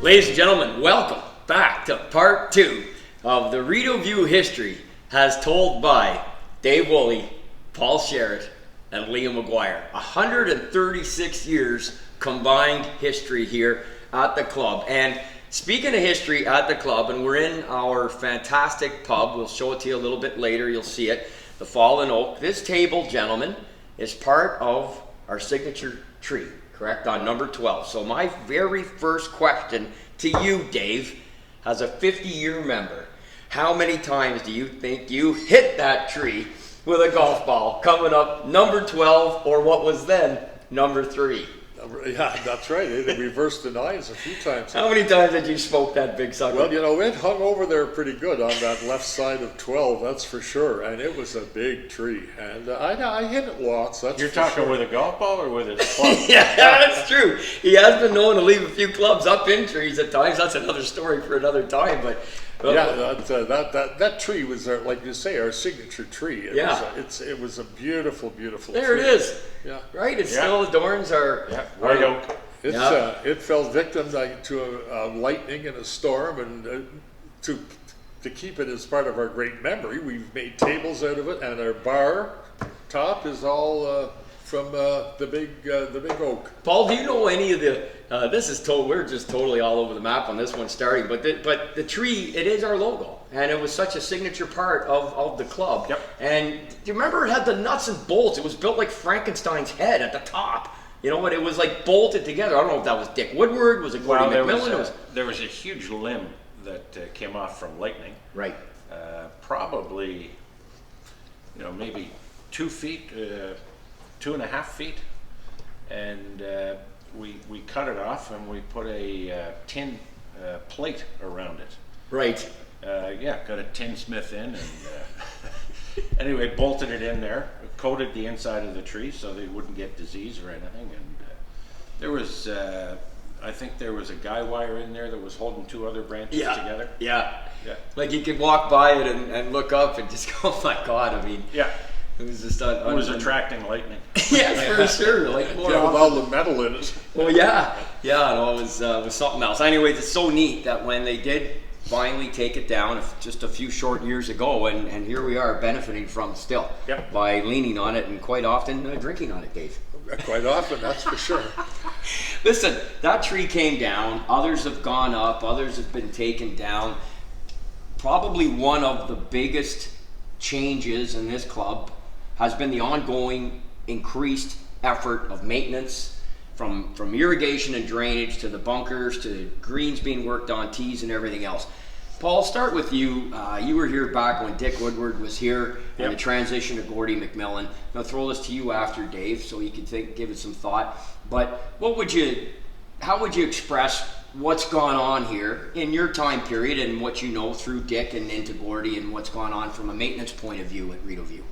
Ladies and gentlemen, welcome back to part 2 of the Rideau View history as told by Dave Woolley, Paul Sherritt, and Liam McGuire. 136 years combined history here at the club. And speaking of history at the club, and we're in our fantastic pub, we'll show it to you a little bit later, you'll see it, the Fallen Oak. This table, gentlemen, is part of our signature tree. Correct, on number 12. So my very first question to you, Dave, as a 50-year member, how many times do you think you hit that tree with a golf ball coming up number 12, or what was then number 3? Yeah, that's right. It reversed the nines a few times. How many times did you smoke that big sucker? Well, you know, it hung over there pretty good on that left side of 12, that's for sure. And it was a big tree. And I hit it lots, that's You're for talking sure. with a golf ball or with a club? Yeah, that's true. He has been known to leave a few clubs up in trees at times. That's another story for another time. But Yeah, that tree was, like you say, our signature tree. It was a beautiful, beautiful there tree. it is. Yeah. Right? It still adorns our... Yeah, Rideau. It fell victim to a lightning and a storm, and to keep it as part of our great memory, we've made tables out of it, and our bar top is all from the big oak. Paul, do you know any of the? We're just totally all over the map on this one starting, but the tree, it is our logo, and it was such a signature part of the club. Yep. And do you remember it had the nuts and bolts? It was built like Frankenstein's head at the top. You know what? It was like bolted together. I don't know if that was Dick Woodward, was it Gordy McMillan? There was a huge limb that came off from lightning. Right. Probably, maybe 2 feet, 2.5 feet, and we cut it off and we put a tin plate around it. Right. Got a tin smith in, and anyway, bolted it in there, coated the inside of the tree so they wouldn't get disease or anything, and there was I think there was a guy wire in there that was holding 2 other branches together. Yeah. Like you could walk by it and look up and just go, oh my God, I mean. Yeah. It was just it was attracting lightning. Yes, for sure. Like more with all the metal in it. Well, yeah, no, it was something else. Anyways, it's so neat that when they did finally take it down just a few short years ago, and here we are benefiting from still by leaning on it and quite often drinking on it, Dave. Quite often, that's for sure. Listen, that tree came down. Others have gone up. Others have been taken down. Probably one of the biggest changes in this club has been the ongoing increased effort of maintenance, from irrigation and drainage to the bunkers to greens being worked on, tees and everything else. Paul, start with you. You were here back when Dick Woodward was here and the transition to Gordy McMillan. I'll throw this to you after Dave so you can give it some thought. But how would you express what's gone on here in your time period and what you know through Dick and into Gordy, and what's gone on from a maintenance point of view at Rideau View?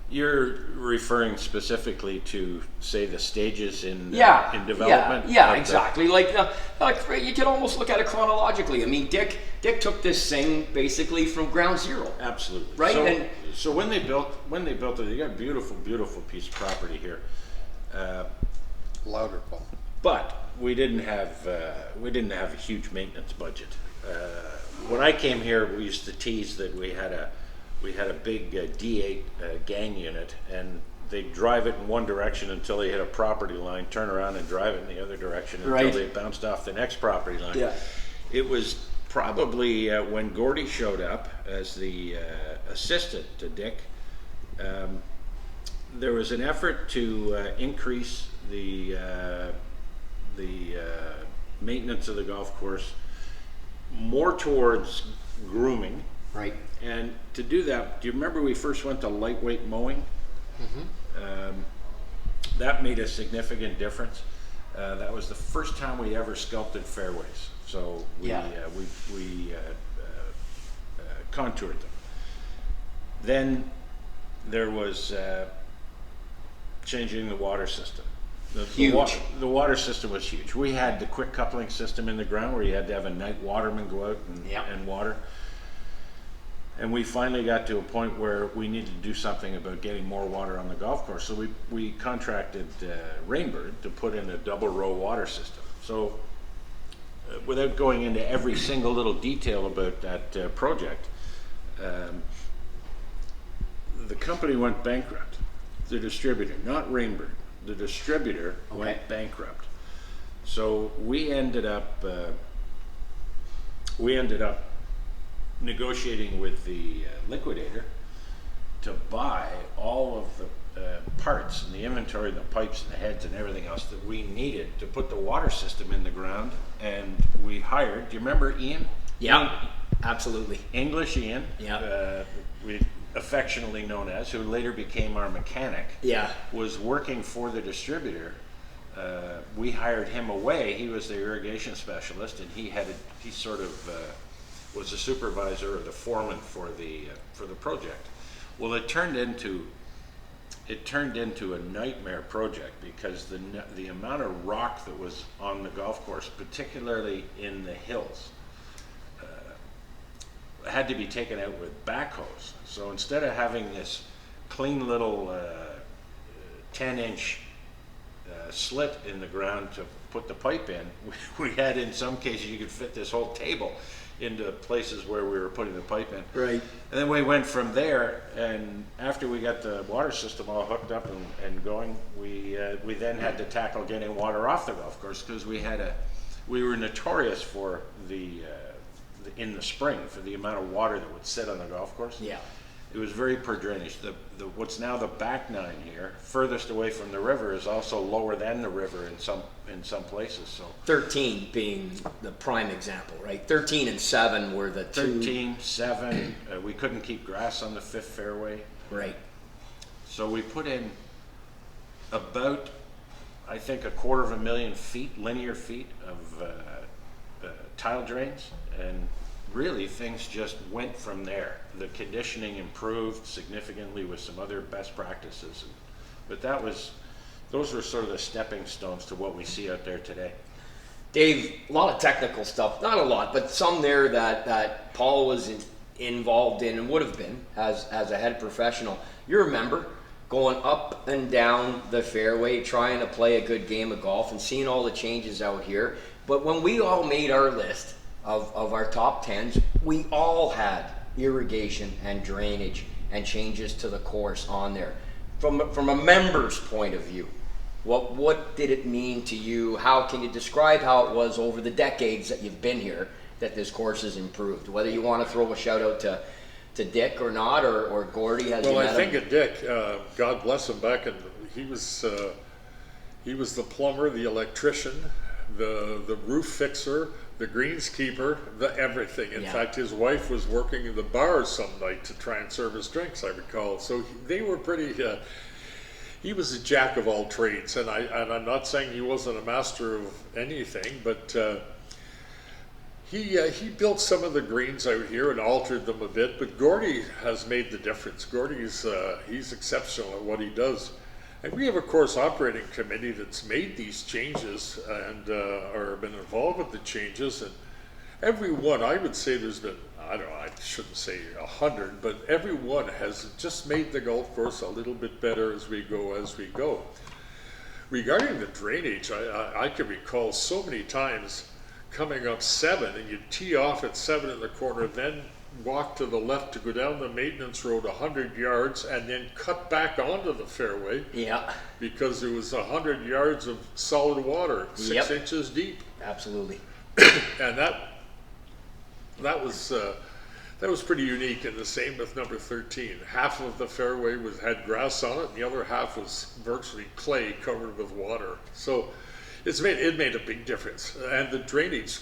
You're referring specifically to, say, the stages in development? Yeah, exactly. Like you can almost look at it chronologically. I mean, Dick took this thing basically from ground zero. Absolutely. Right. So when they built it, they got a beautiful piece of property here. Louder, Paul. But we didn't have a huge maintenance budget. When I came here, we used to tease that we had a big D8 gang unit, and they'd drive it in one direction until they hit a property line, turn around and drive it in the other direction until they bounced off the next property line. Yeah. It was probably when Gordy showed up as the assistant to Dick, there was an effort to increase the maintenance of the golf course more towards grooming. Right. And to do that, do you remember we first went to lightweight mowing? Mm-hmm. That made a significant difference. That was the first time we ever sculpted fairways. So we contoured them. Then there was changing the water system. The water system was huge. We had the quick coupling system in the ground where you had to have a night waterman go out and water. And we finally got to a point where we needed to do something about getting more water on the golf course. So we contracted Rainbird to put in a double row water system. So without going into every single little detail about that project, the company went bankrupt. The distributor, not Rainbird, the distributor went bankrupt. So we ended up negotiating with the liquidator to buy all of the parts and the inventory and the pipes and the heads and everything else that we needed to put the water system in the ground. And we hired, do you remember Ian? Yeah, absolutely. English Ian, Yeah. we affectionately known as, who later became our mechanic, Yeah. was working for the distributor. We hired him away. He was the irrigation specialist, and he sort of was the supervisor or the foreman for the project. Well, it turned into a nightmare project because the amount of rock that was on the golf course, particularly in the hills, had to be taken out with backhoes. So instead of having this clean little 10-inch slit in the ground to put the pipe in, we had, in some cases, you could fit this whole table into places where we were putting the pipe in. Right. And then we went from there, and after we got the water system all hooked up and going, we then had to tackle getting water off the golf course, because we were notorious for in the spring for the amount of water that would sit on the golf course. Yeah. It was very poor drainage. What's now the back nine here, furthest away from the river, is also lower than the river in some places. So 13 being the prime example, right? 13 and 7 were the two. 13, 7, we couldn't keep grass on the fifth fairway. Right. So we put in about, I think, 250,000 linear feet of tile drains, and really things just went from there. The conditioning improved significantly with some other best practices, but those were sort of the stepping stones to what we see out there today. Dave, a lot of technical stuff, not a lot, but some there that Paul was involved in and would have been as a head professional. You remember going up and down the fairway, trying to play a good game of golf and seeing all the changes out here. But when we all made our list of our top 10s, we all had irrigation and drainage and changes to the course on there. From a member's point of view, what did it mean to you? How can you describe how it was over the decades that you've been here that this course has improved? Whether you want to throw a shout out to Dick or not, or Gordy has. Well, I think of Dick. God bless him. He was the plumber, the electrician, the roof fixer, the greenskeeper, the everything. In fact, his wife was working in the bar some night to try and serve his drinks, I recall. So they were pretty. He was a jack of all trades, and I'm not saying he wasn't a master of anything, but he built some of the greens out here and altered them a bit. But Gordy has made the difference. Gordy's he's exceptional at what he does. And we have a course operating committee that's made these changes and or been involved with the changes. And every one, I would say there's been, I don't know, I shouldn't say 100, but every one has just made the golf course a little bit better as we go. Regarding the drainage, I can recall so many times coming up 7, and you'd tee off at 7 in the corner, then walk to the left to go down the maintenance road 100 yards and then cut back onto the fairway. Yeah. Because there was 100 yards of solid water, 6 inches deep. Absolutely. And that was pretty unique, and the same with number 13. Half of the fairway had grass on it, and the other half was virtually clay covered with water. So it made a big difference. And the drainage,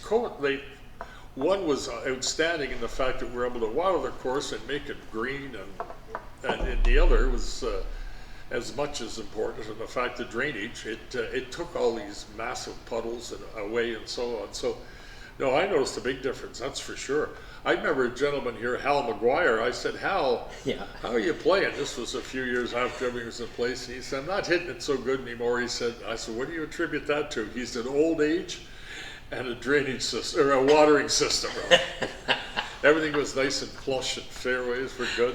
one was outstanding in the fact that we were able to water the course and make it green, and the other was as much as important in the fact that drainage, it took all these massive puddles away and so on. So, no, I noticed a big difference, that's for sure. I remember a gentleman here, Hal McGuire. I said, Hal, how are you playing? This was a few years after everything was in place. And he said, I'm not hitting it so good anymore. I said, what do you attribute that to? He said, old age and a drainage system, or a watering system. Everything was nice and plush, and fairways were good.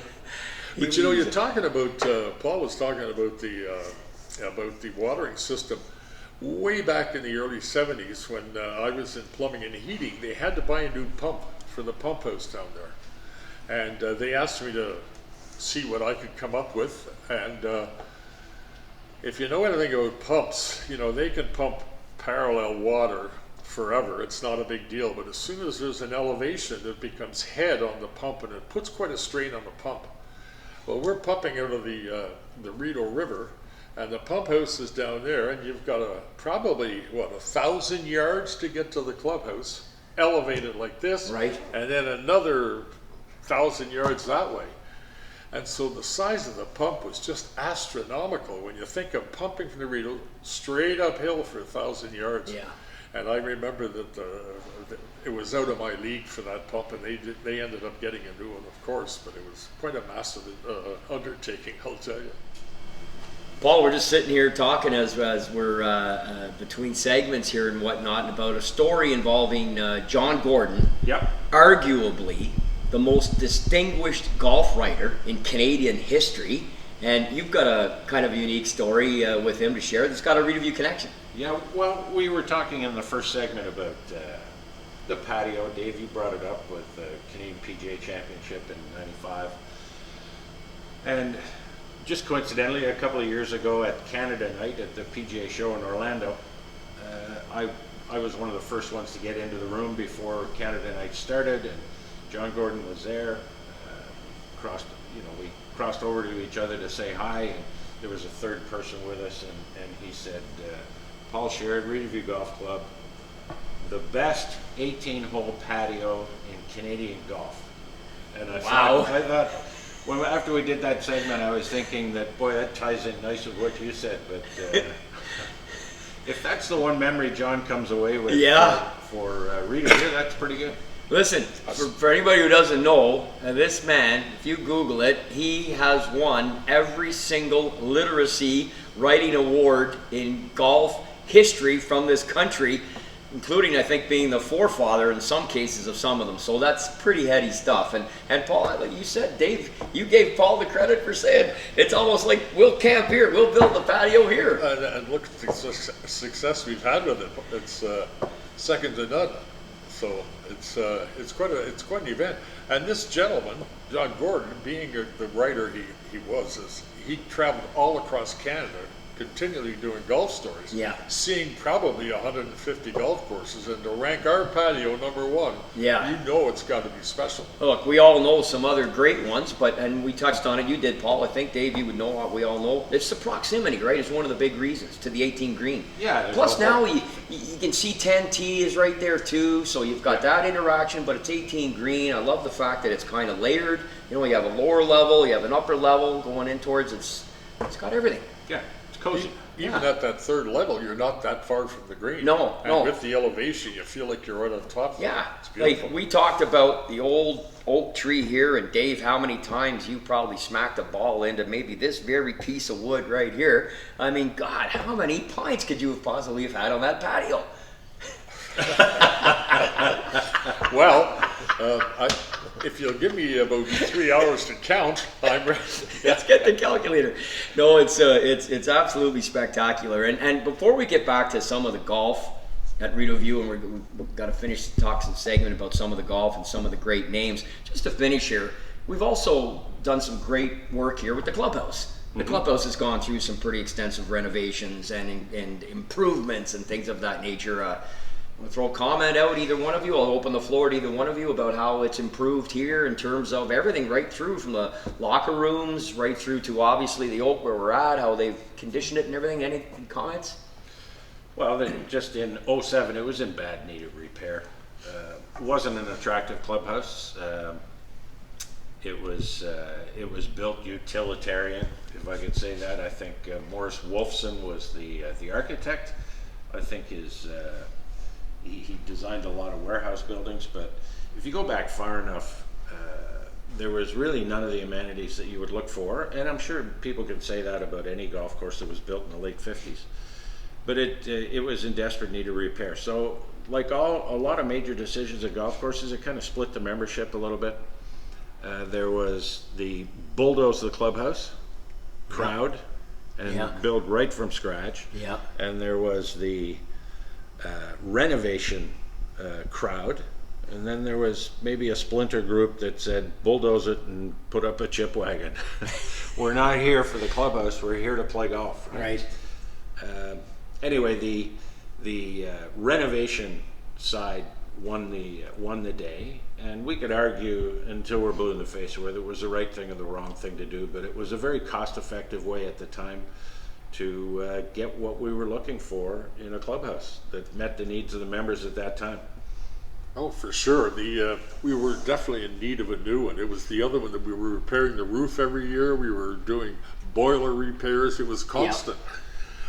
But you're talking about, Paul was talking about the watering system. way back in the early 70s when I was in plumbing and heating, they had to buy a new pump for the pump house down there. And they asked me to see what I could come up with. And if you know anything about pumps, you know, they can pump parallel water forever. It's not a big deal. But as soon as there's an elevation, it becomes head on the pump and it puts quite a strain on the pump. Well, we're pumping out of the Rideau River, and the pump house is down there, and you've got probably 1,000 yards to get to the clubhouse, elevated like this, Right. and then another 1,000 yards that way. And so the size of the pump was just astronomical when you think of pumping from the Rideau straight uphill for 1,000 yards. Yeah. And I remember that it was out of my league for that pump, and they ended up getting a new one, of course, but it was quite a massive undertaking, I'll tell you. Paul, we're just sitting here talking as we're between segments here and whatnot about a story involving John Gordon, Yep. arguably the most distinguished golf writer in Canadian history. And you've got a kind of unique story with him to share that's got a Rideau View connection. Yeah, well, we were talking in the first segment about the patio. Dave, you brought it up with the Canadian PGA Championship in '95. And just coincidentally, a couple of years ago at Canada Night at the PGA show in Orlando, I was one of the first ones to get into the room before Canada Night started, and John Gordon was there. We crossed over to each other to say hi, and there was a third person with us, and he said, Paul Sherrod, Rideau View Golf Club, the best 18-hole patio in Canadian golf. And I thought, well, after we did that segment, I was thinking that, boy, that ties in nice with what you said, but if that's the one memory John comes away with for Rideau View, that's pretty good. Listen, for anybody who doesn't know, this man, if you Google it, he has won every single literacy writing award in golf history from this country, including, I think, being the forefather in some cases of some of them. So that's pretty heady stuff. And Paul, like you said, Dave, you gave Paul the credit for saying it's almost like we'll camp here, we'll build the patio here. And look at the success we've had with it. It's second to none. So it's quite an event. And this gentleman, John Gordon, being the writer he was, he traveled all across Canada, continually doing golf stories, seeing probably 150 golf courses, and to rank our patio number one, you know it's got to be special. Look, we all know some other great ones, and we touched on it. You did, Paul. I think, Dave, you would know what we all know. It's the proximity, right? It's one of the big reasons to the 18 green. Yeah. Plus now you can see 10T is right there too, so you've got that interaction, but it's 18 green. I love the fact that it's kind of layered. You know, you have a lower level, you have an upper level going in towards it's got everything. Yeah. Cozy. Even at that third level, you're not that far from the green. No. With the elevation, you feel like you're right on top. Yeah. It's beautiful. Like we talked about the old oak tree here, and Dave, how many times you probably smacked a ball into maybe this very piece of wood right here. I mean, God, how many pints could you have possibly have had on that patio? Well, if you'll give me about 3 hours to count, I'm ready. Let's get the calculator. No, it's absolutely spectacular. And before we get back to some of the golf at Rideau View, and we've got to finish the talk some segment about some of the golf and some of the great names. Just to finish here, we've also done some great work here with the clubhouse. The clubhouse has gone through some pretty extensive renovations and improvements and things of that nature. I'm going to throw a comment out, either one of you. I'll open the floor to either one of you about how it's improved here in terms of everything, right through from the locker rooms, right through to obviously the Oak where we're at, how they've conditioned it and everything. Any comments? Well, just in '07, it was in bad need of repair. It wasn't an attractive clubhouse. It was built utilitarian, if I could say that. I think Morris Wolfson was the architect. I think he designed a lot of warehouse buildings, but if you go back far enough, there was really none of the amenities that you would look for, and I'm sure people could say that about any golf course that was built in the late 50s. But it was in desperate need of repair. So, like a lot of major decisions at golf courses, it kind of split the membership a little bit. There was the bulldoze the clubhouse crowd, and build right from scratch. Yeah. And there was the renovation crowd, and then there was maybe a splinter group that said bulldoze it and put up a chip wagon. We're not here for the clubhouse, we're here to play golf. Right. Anyway, the renovation side won the day, and we could argue until we're blue in the face whether it was the right thing or the wrong thing to do, but it was a very cost-effective way at the time to get what we were looking for in a clubhouse that met the needs of the members at that time. Oh, for sure. We were definitely in need of a new one. It was the other one that we were repairing the roof every year. We were doing boiler repairs. It was constant.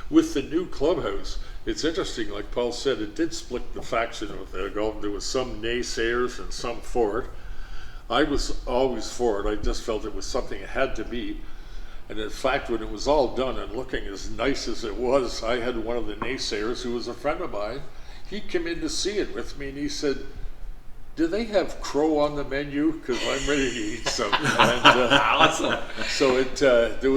With the new clubhouse, it's interesting, like Paul said, it did split the faction with the golf. There was some naysayers and some for it. I was always for it. I just felt it was something it had to be. And in fact, when it was all done and looking as nice as it was, I had one of the naysayers who was a friend of mine. He came in to see it with me, and he said, "Do they have crow on the menu? Because I'm ready to eat some." And, Awesome. so it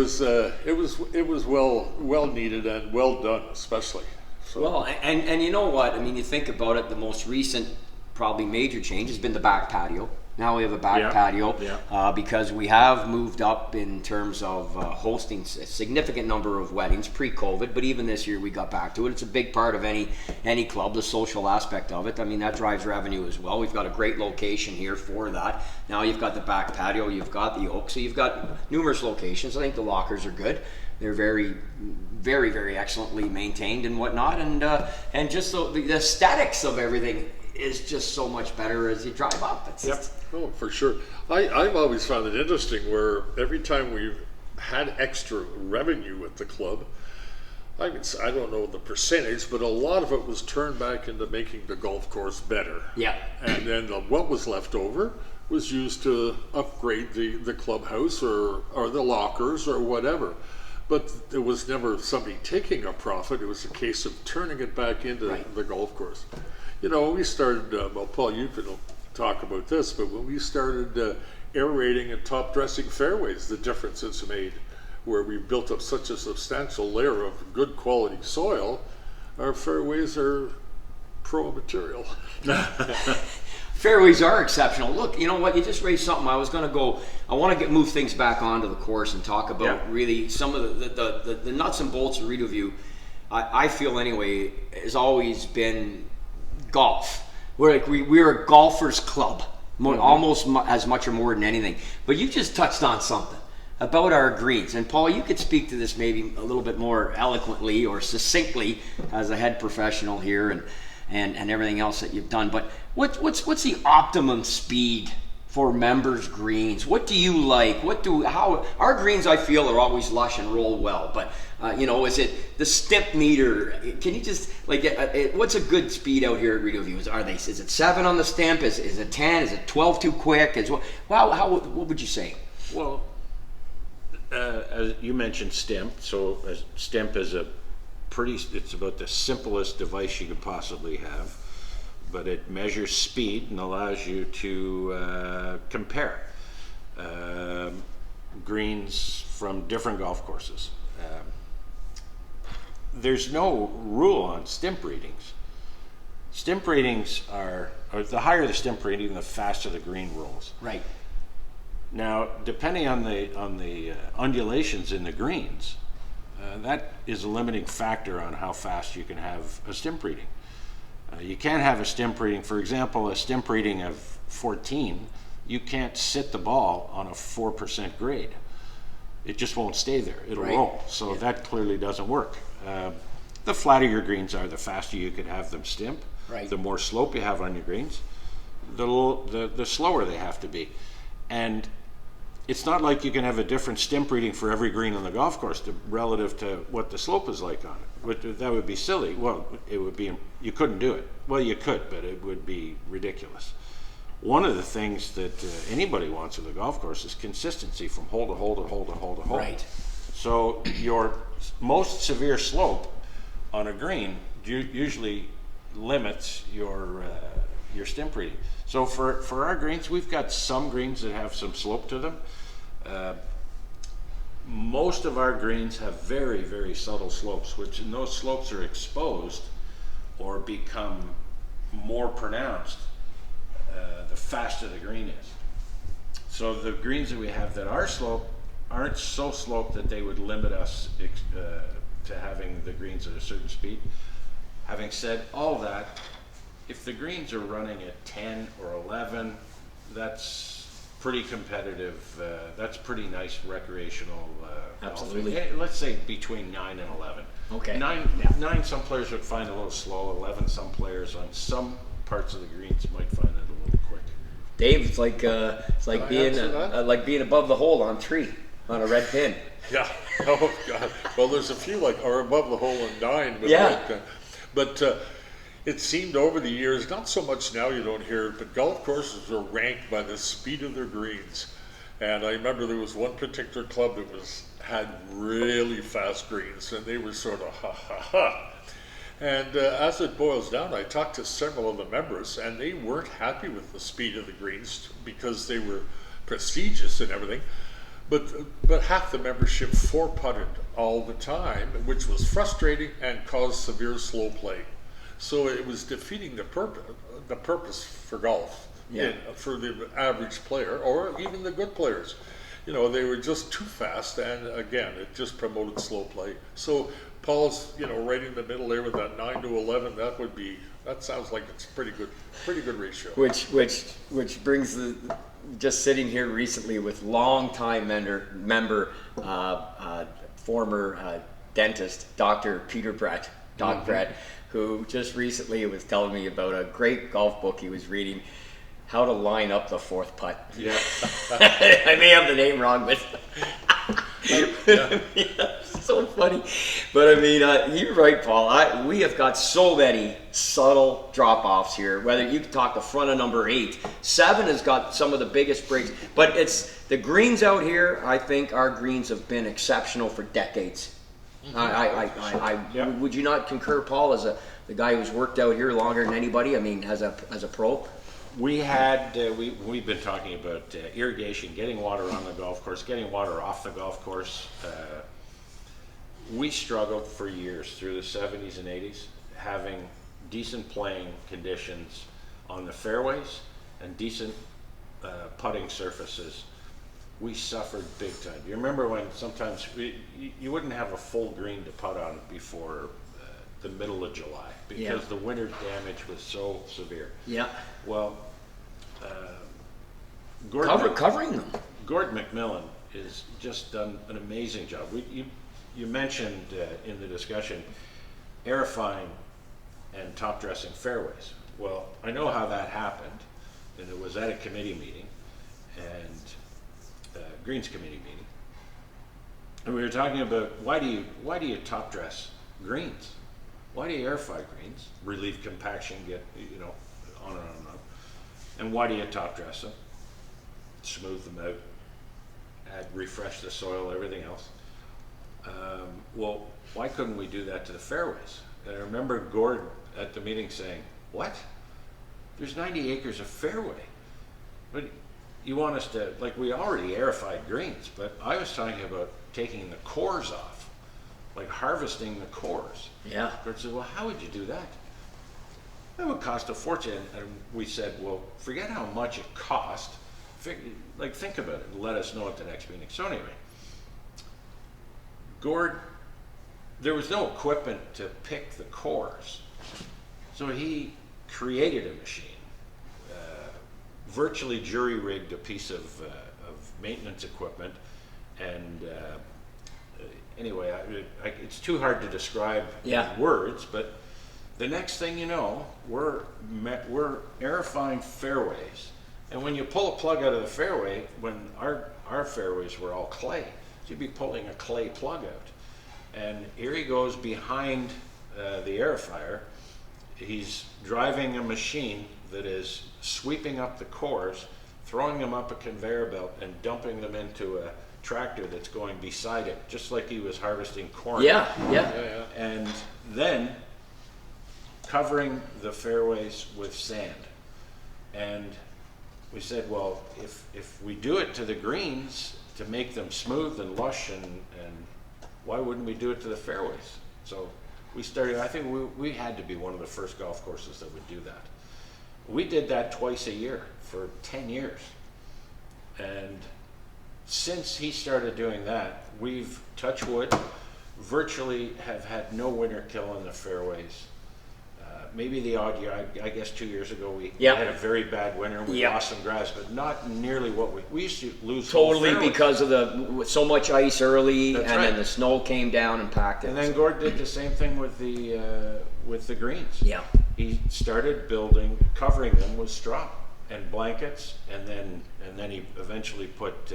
was well needed and well done, especially. So. Well, and you know what? I mean, you think about it, the most recent, probably major change has been the back patio. Now we have a back patio because we have moved up in terms of hosting a significant number of weddings pre-COVID, but even this year we got back to it. It's a big part of any club, the social aspect of it. I mean, that drives revenue as well. We've got a great location here for that. Now you've got the back patio, you've got the oak, so you've got numerous locations. I think the lockers are good. They're very, very, very excellently maintained and whatnot, and just the aesthetics of everything is just so much better as you drive up. It's just, Oh, for sure. I've always found it interesting where every time we've had extra revenue at the club, I don't know the percentage, but a lot of it was turned back into making the golf course better. Yeah. And then what was left over was used to upgrade the clubhouse or the lockers or whatever. But there was never somebody taking a profit. It was a case of turning it back into the golf course. You know, when we started, well, Paul, you can talk about this, but when we started aerating and top dressing fairways, the difference it's made, where we built up such a substantial layer of good quality soil, our fairways are pro material. fairways are exceptional. Look, you know what? You just raised something. I want to move things back onto the course and talk about really some of the nuts and bolts of Rideau View. I feel anyway has always been golf. We're a golfers club, almost as much or more than anything. But you just touched on something about our greens, and Paul, you could speak to this maybe a little bit more eloquently or succinctly as a head professional here, and everything else that you've done. But what's the optimum speed for members' greens? What do you like? How our greens, I feel, are always lush and roll well, but is it the stimp meter? Can you just what's a good speed out here at Rideau View? Is it 7 on the stimp? Is it 10? Is it 12 too quick? What would you say? Well, as you mentioned stimp, so a stimp is it's about the simplest device you could possibly have, but it measures speed and allows you to compare greens from different golf courses. There's no rule on stimp readings. Stimp readings or the higher the stimp reading, the faster the green rolls. Right. Now, depending on the undulations in the greens, that is a limiting factor on how fast you can have a stimp reading. You can't have a stimp reading, for example, a stimp reading of 14, you can't sit the ball on a 4% grade. It just won't stay there. It'll roll. So that clearly doesn't work. The flatter your greens are, the faster you could have them stimp. Right. The more slope you have on your greens, the slower they have to be. And it's not like you can have a different stimp reading for every green on the golf course relative to what the slope is like on it. That would be silly. Well, it would be, you couldn't do it. Well, you could, but it would be ridiculous. One of the things that anybody wants with a golf course is consistency from hole to hole to hole to hole to hole. Right. So your most severe slope on a green usually limits your stimp reading. So for our greens, we've got some greens that have some slope to them. most of our greens have very, very subtle slopes, which and those slopes are exposed or become more pronounced the faster the green is. So the greens that we have that are sloped aren't so sloped that they would limit us to having the greens at a certain speed. Having said all that, if the greens are running at 10 or 11, that's pretty competitive. That's pretty nice recreational Absolutely. golfing. Let's say between 9 and 11. Okay. Nine, some players would find a little slow. 11, some players on some parts of the greens might find it a little quick. Dave, it's like being above the hole on 3 on a red pin. Yeah. Oh God. Well, there's a few like are above the hole in 9, but Yeah. but it seemed over the years, not so much now you don't hear it, but golf courses were ranked by the speed of their greens. And I remember there was one particular club that had really fast greens, and they were sort of ha ha ha. And as it boils down, I talked to several of the members, and they weren't happy with the speed of the greens because they were prestigious and everything. But half the membership four-putted all the time, which was frustrating and caused severe slow play. So it was defeating the purpose for golf, for the average player or even the good players. You know, they were just too fast, and again, it just promoted slow play. So Paul's, right in the middle there with that 9 to 11. That sounds like it's pretty good ratio. Which brings just sitting here recently with longtime member, former dentist, Dr. Peter Brett, Doc Brett, who just recently was telling me about a great golf book he was reading, How to Line Up the Fourth Putt. Yeah. I may have the name wrong, but so funny. But I mean, you're right, Paul. We have got so many subtle drop-offs here. Whether you can talk the front of number 8, 7 has got some of the biggest breaks. But it's the greens out here. I think our greens have been exceptional for decades. Would you not concur, Paul, as the guy who's worked out here longer than anybody? I mean, as a pro. We had we've been talking about irrigation, getting water on the golf course, getting water off the golf course. We struggled for years through the 70s and 80s having decent playing conditions on the fairways and decent putting surfaces. We suffered big time. You remember when sometimes you wouldn't have a full green to putt on before the middle of July because the winter damage was so severe. Yeah. Well, covering them. Gordon McMillan has just done an amazing job. You mentioned in the discussion aerifying and top dressing fairways. Well, I know how that happened, and it was at a committee meeting and Greens committee meeting, and we were talking about why do you top dress greens? Why do you airify greens? Relieve compaction, get on and on and on. And why do you top dress them? Smooth them out, refresh the soil, everything else. Well, why couldn't we do that to the fairways? And I remember Gordon at the meeting saying, "What? There's 90 acres of fairway, but you want us to, like, we already airified greens, but I was talking about taking the cores off, like harvesting the cores." Yeah. Gordon said, "Well, how would you do that?" That would cost a fortune. And we said, well, forget how much it cost. Think about it and let us know at the next meeting. So anyway, Gord, there was no equipment to pick the cores. So he created a machine, virtually jury-rigged a piece of maintenance equipment. And anyway, it's too hard to describe in words, but the next thing you know, we're airifying fairways, and when you pull a plug out of the fairway, when our fairways were all clay, so you'd be pulling a clay plug out, and here he goes behind the airifier. He's driving a machine that is sweeping up the cores, throwing them up a conveyor belt, and dumping them into a tractor that's going beside it, just like he was harvesting corn. Yeah. And then covering the fairways with sand. And we said, well, if we do it to the greens to make them smooth and lush, and why wouldn't we do it to the fairways? So we started, I think we had to be one of the first golf courses that would do that. We did that twice a year for 10 years. And since he started doing that, we've, touch wood, virtually have had no winter kill in the fairways. Maybe the odd year, I guess 2 years ago we had a very bad winter and we lost some grass, but not nearly what we used to lose. Totally, because of so much ice early. That's and right. then the snow came down and packed it. And then Gord did the same thing with the greens. Yeah. He started covering them with straw and blankets, and then he eventually put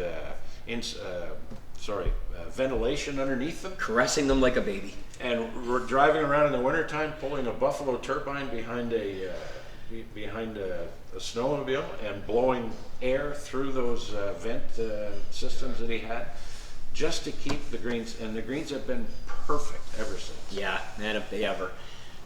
ventilation underneath them. Caressing them like a baby. And we're driving around in the wintertime, pulling a Buffalo turbine behind a snowmobile and blowing air through those vent systems that he had, just to keep the greens. And the greens have been perfect ever since. Yeah, man, if they ever.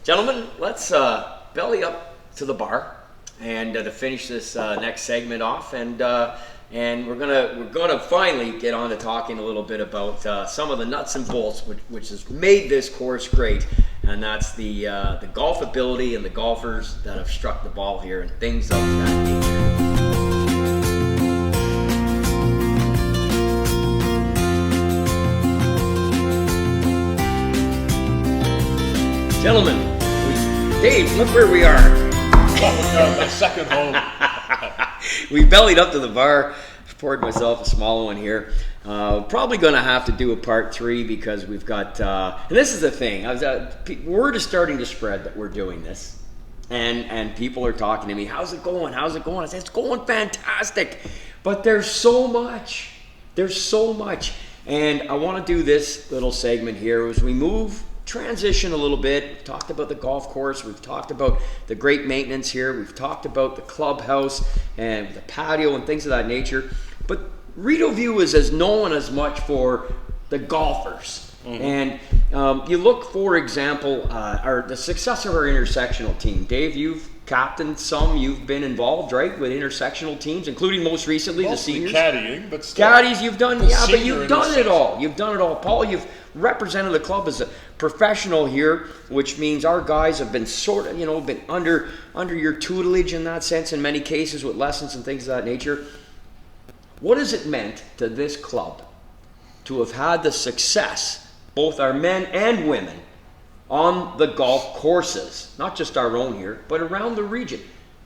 Gentlemen, let's belly up to the bar and to finish this next segment off, and we're gonna finally get on to talking a little bit about some of the nuts and bolts which has made this course great, and that's the golf ability and the golfers that have struck the ball here and things of that nature. Gentlemen, Dave, look where we are. My second home. We bellied up to the bar. Poured myself a small one here. Probably going to have to do a part 3 because we've got, and this is the thing, word is starting to spread that we're doing this. And people are talking to me, how's it going? How's it going? I say, it's going fantastic. But there's so much. There's so much. And I want to do this little segment here as we transition a little bit. We've talked about the golf course. We've talked about the great maintenance here. We've talked about the clubhouse and the patio and things of that nature. But Rideau View is as known as much for the golfers. Mm-hmm. And you look, for example, the success of our intersectional team. Dave, you've captained some. You've been involved, right, with intersectional teams, including most recently Mostly the seniors. caddying, but still. Caddies, you've done, but you've done it all. You've done it all. Paul, you've represented the club as a professional here, which means our guys have been been under your tutelage in that sense in many cases with lessons and things of that nature. What has it meant to this club to have had the success, both our men and women, on the golf courses, not just our own here, but around the region?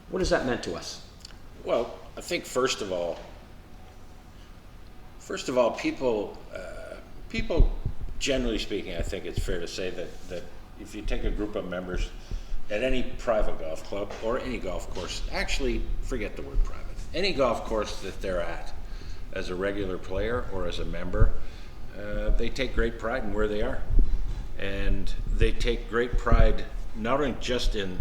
What has that meant to us? Well, I think first of all, people, generally speaking, I think it's fair to say that if you take a group of members at any private golf club or any golf course, actually forget the word private, any golf course that they're at as a regular player or as a member, they take great pride in where they are. And they take great pride not only just in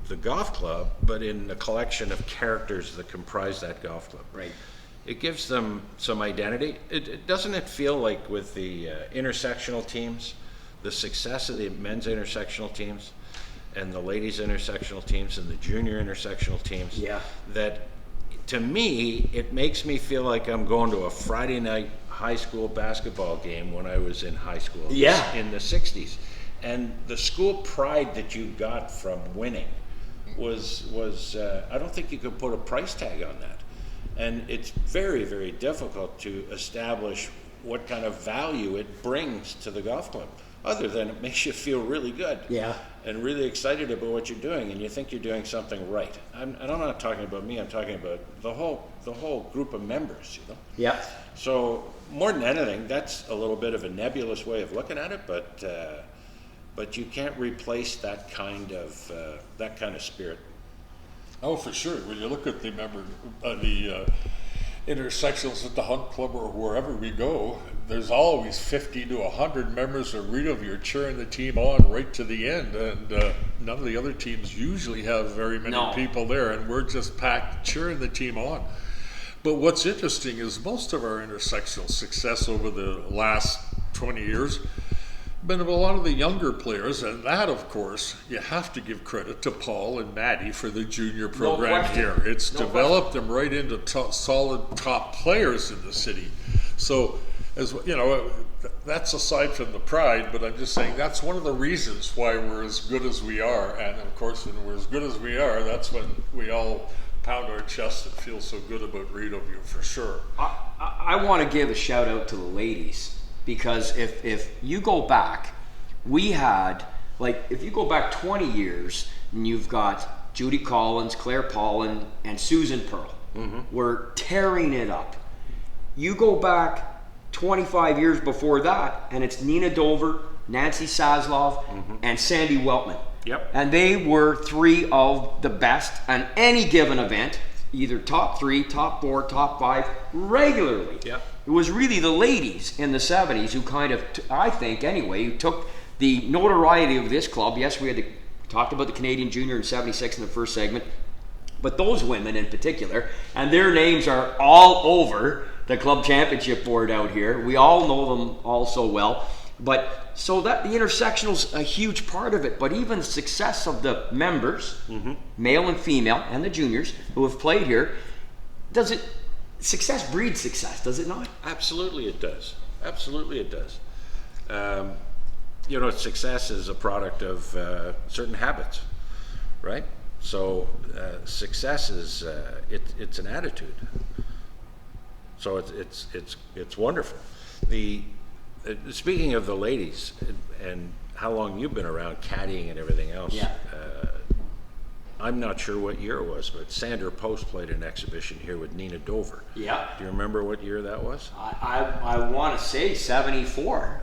the golf club, but in the collection of characters that comprise that golf club. Right. It gives them some identity. Doesn't it feel like with the intersectional teams, the success of the men's intersectional teams and the ladies intersectional teams and the junior intersectional teams, that to me, it makes me feel like I'm going to a Friday night high school basketball game when I was in high school in the 60s. And the school pride that you got from winning was I don't think you could put a price tag on that. And it's very, very difficult to establish what kind of value it brings to the golf club, other than it makes you feel really good and really excited about what you're doing, and you think you're doing something right. I'm not talking about me. I'm talking about the whole group of members. Yeah. So more than anything, that's a little bit of a nebulous way of looking at it, but you can't replace that kind of spirit. Oh, for sure. When you look at the intersectionals at the Hunt Club or wherever we go, there's always 50 to 100 members of Rideau View cheering the team on right to the end, and none of the other teams usually have very many people there, and we're just packed cheering the team on. But what's interesting is most of our intersectional success over the last 20 years But a lot of the younger players, and that, of course, you have to give credit to Paul and Maddie for the junior program question. here. It's No developed them right into solid top players in the city. So, as you know, that's aside from the pride, but I'm just saying that's one of the reasons why we're as good as we are. And of course, when we're as good as we are, that's when we all pound our chests and feel so good about Rideau View for sure. I want to give a shout out to the ladies, because if you go back, we had, like, if you go back 20 years, and you've got Judy Collins, Claire Paulin, and Susan Pearl, were tearing it up. You go back 25 years before that, and it's Nina Dover, Nancy Saslov, and Sandy Weltman. Yep. And they were three of the best on any given event, either top 3, top 4, top 5, regularly. Yep. It was really the ladies in the 70s who kind of, I think anyway, who took the notoriety of this club. Yes, we talked about the Canadian Junior in 76 in the first segment, but those women in particular, and their names are all over the club championship board out here. We all know them all so well. But so that the intersectional's a huge part of it. But even the success of the members, male and female, and the juniors who have played here, success breeds success, does it not? Absolutely it does. Absolutely it does. You know, success is a product of certain habits, right? So success is it's an attitude. So it's wonderful. Speaking of the ladies and how long you've been around caddying and everything else, Yeah. I'm not sure what year it was, but Sandra Post played an exhibition here with Nina Dover. Yeah. Do you remember what year that was? I want to say 74.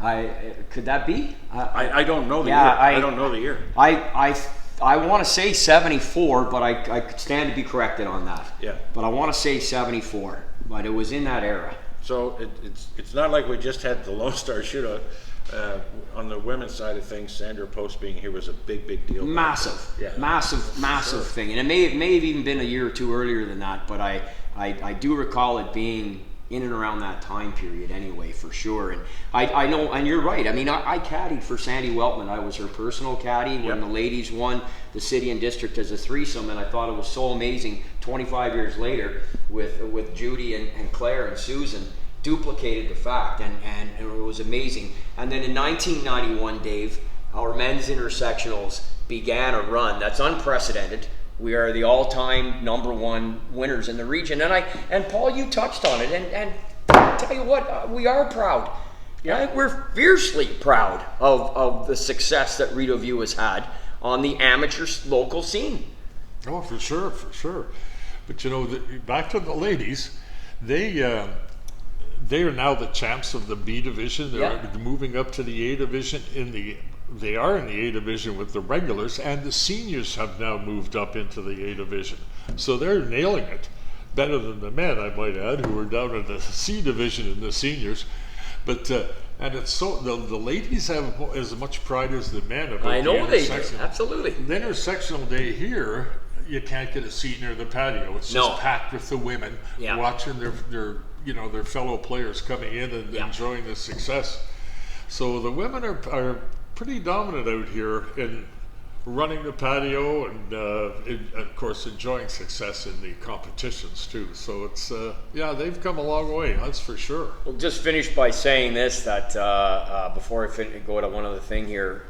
Could that be? I don't know the Yeah, year. I don't know the year. I want to say 74, but I could stand to be corrected on that. Yeah. But I want to say 74, but it was in that era. So it's not like we just had the Lone Star Shootout. On the women's side of things, Sandra Post being here was a big deal. Massive, Yeah. massive thing. And it may have even been a year or two earlier than that, but I do recall it being in and around that time period anyway, for sure. And I know, and you're right. I mean, I caddied for Sandy Weltman. I was her personal caddy when the ladies won the city and district as a threesome, and I thought it was so amazing 25 years later with Judy and Claire and Susan duplicated the fact, and it was amazing. And then in 1991, Dave, our men's intersectionals began a run that's unprecedented. We are the all-time #1 winners in the region, and Paul, you touched on it, and tell you what, we are proud. Yeah, we're fiercely proud of the success that Rideau View has had on the amateur local scene. Oh, for sure. But you know, back to the ladies, they are now the champs of the B division. They're moving up to the A division. They are in the A division with the regulars, and the seniors have now moved up into the A division. So they're nailing it better than the men, I might add, who are down in the C division in the seniors. But and it's so the ladies have as much pride as the men about I know the they do. intersection. Absolutely. The intersectional day here, you can't get a seat near the patio. It's just packed with the women watching their fellow players coming in and enjoying the success. So the women are pretty dominant out here in running the patio and of course enjoying success in the competitions too. So it's they've come a long way, that's for sure. We'll just finish by saying this, that before I go to one other thing here,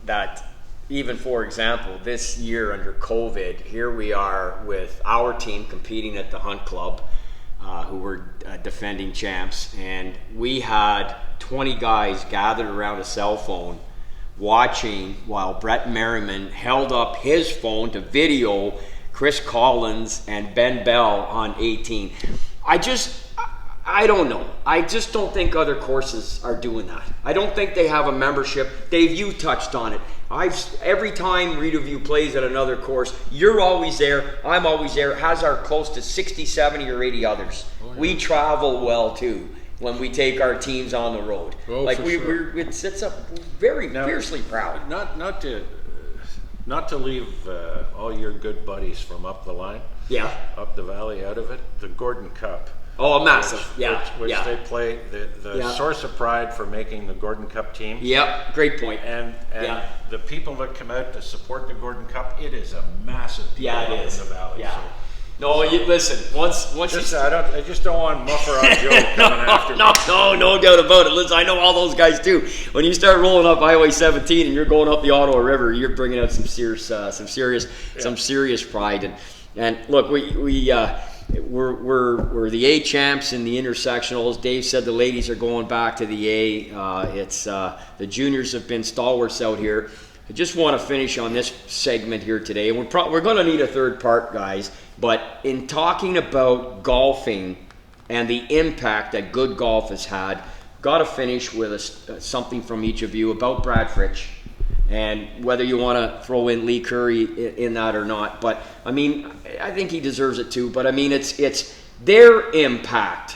that even, for example, this year under COVID, here we are with our team competing at the Hunt Club, who were defending champs, and we had 20 guys gathered around a cell phone watching while Brett Merriman held up his phone to video Chris Collins and Ben Bell on 18. I don't know. I just don't think other courses are doing that. I don't think they have a membership. Dave, you touched on it. Every time Rideau View plays at another course, you're always there, I'm always there. It has our close to 60, 70, or 80 others. Oh, yeah. We travel well too when we take our teams on the road. Oh, like it's a very fiercely proud. Not to leave all your good buddies from up the line, up the valley out of it. The Gordon Cup Oh, a massive. Yeah. Which yeah. they play the Yeah. source of pride for making the Gordon Cup team. Yep. Great point. And Yeah. the people that come out to support the Gordon Cup, it is a massive deal Yeah, it in is. the valley. Yeah. So, No, you listen. Once just, you I just don't want Muffer on Joe coming after me. no doubt about it. Listen, I know all those guys too. When you start rolling up Highway 17 and you're going up the Ottawa River, you're bringing out some serious pride. And look, we're the A champs in the intersectionals. Dave said the ladies are going back to the A. It's the juniors have been stalwarts out here. I just want to finish on this segment here today. We're going to need a third part, guys. But in talking about golfing and the impact that good golf has had, got to finish with something from each of you about Brad Fritsch, and whether you want to throw in Lee Curry in that or not. But I mean, I think he deserves it too. But I mean, it's their impact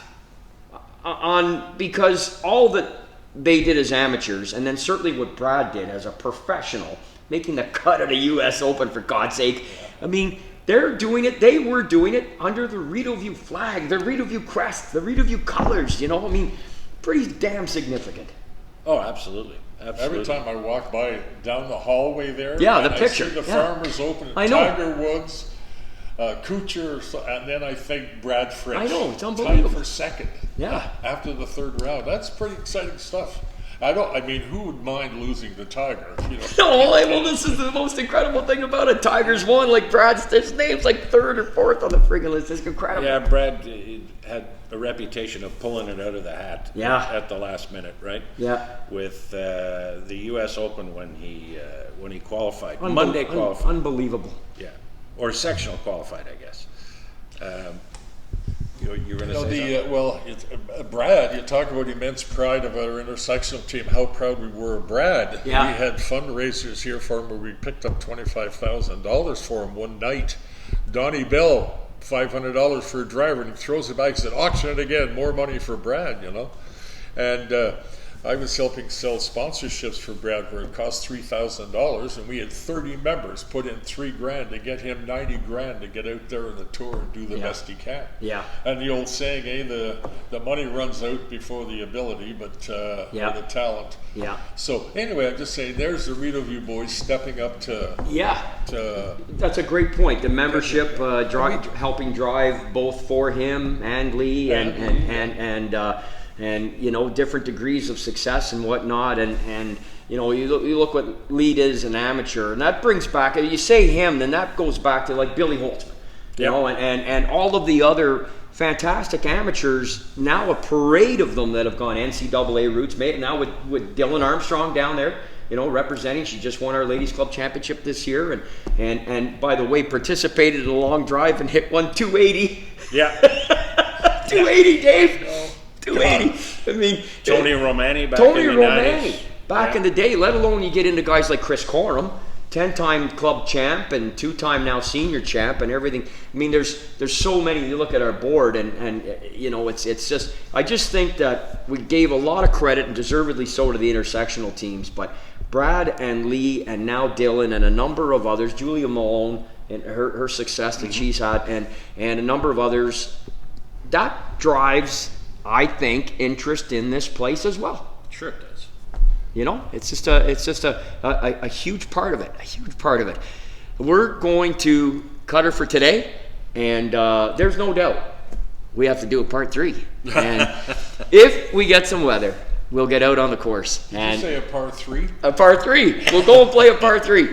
on, because all that they did as amateurs, and then certainly what Brad did as a professional, making the cut at the U.S. Open, for God's sake. I mean, they're doing it. They were doing it under the Rideau View flag, the Rideau View crest, the Rideau View colors. You know, I mean, pretty damn significant. Oh, absolutely. Absolutely. Every time I walk by down the hallway there, Yeah, the and picture. I see the Yeah. Farmers Open, I know. Tiger Woods, Kuchar, and then I think Brad Fritsch. I know, it's unbelievable. Tied for second. Yeah. After the third round, that's pretty exciting stuff. I mean, who would mind losing to Tiger? You know? No, well, this is the most incredible thing about it. Tiger's won, like his name's like third or fourth on the friggin' list. It's incredible. Yeah, Brad had a reputation of pulling it out of the hat at the last minute, right? Yeah. With the U.S. Open when he Monday qualified. Unbelievable. Yeah, or sectional qualified, I guess. You were going to say something? Brad, you talk about immense pride of our intersectional team, how proud we were of Brad. Yeah. We had fundraisers here for him where we picked up $25,000 for him one night. Donnie Bell, $500 for a driver, and he throws it back and said, auction it again, more money for Brad, you know. And I was helping sell sponsorships for Brad where it cost $3,000, and we had 30 members put in $3,000 to get him $90,000 to get out there on the tour and do the best he can. Yeah. And the old saying, the money runs out before the ability, but or the talent. Yeah. So anyway, I'm just saying, there's the Rideau View boys stepping up to. That's a great point. The membership helping drive both for him and Lee and you know, different degrees of success and whatnot, and you know, you look what Lee did as an amateur, and that brings back, you say him, then that goes back to like Billy Holtzman, you know, and all of the other fantastic amateurs, now a parade of them that have gone NCAA routes, now with Dylan Armstrong down there, you know, representing. She just won our Ladies Club Championship this year, and by the way, participated in a long drive and hit 280. Yeah. 280, Dave. No. 280. I mean, Tony Romani back in the 90s. Back in the day, let alone you get into guys like Chris Coram, 10-time club champ and 2-time now senior champ and everything. I mean, there's so many. You look at our board and you know, it's just, I just think that we gave a lot of credit, and deservedly so, to the intersectional teams, but Brad and Lee and now Dylan and a number of others, Julia Malone and her success that she's had, and a number of others, that drives, I think, interest in this place as well. Sure it does. You know, it's just a huge part of it. A huge part of it. We're going to cut her for today, and there's no doubt we have to do a part 3. And if we get some weather, we'll get out on the course. Did you say a par 3? A par 3. We'll go and play a par 3.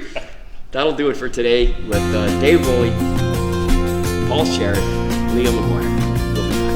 That'll do it for today with Dave Woolley, Paul Sherritt, Liam McGuire. We'll be back.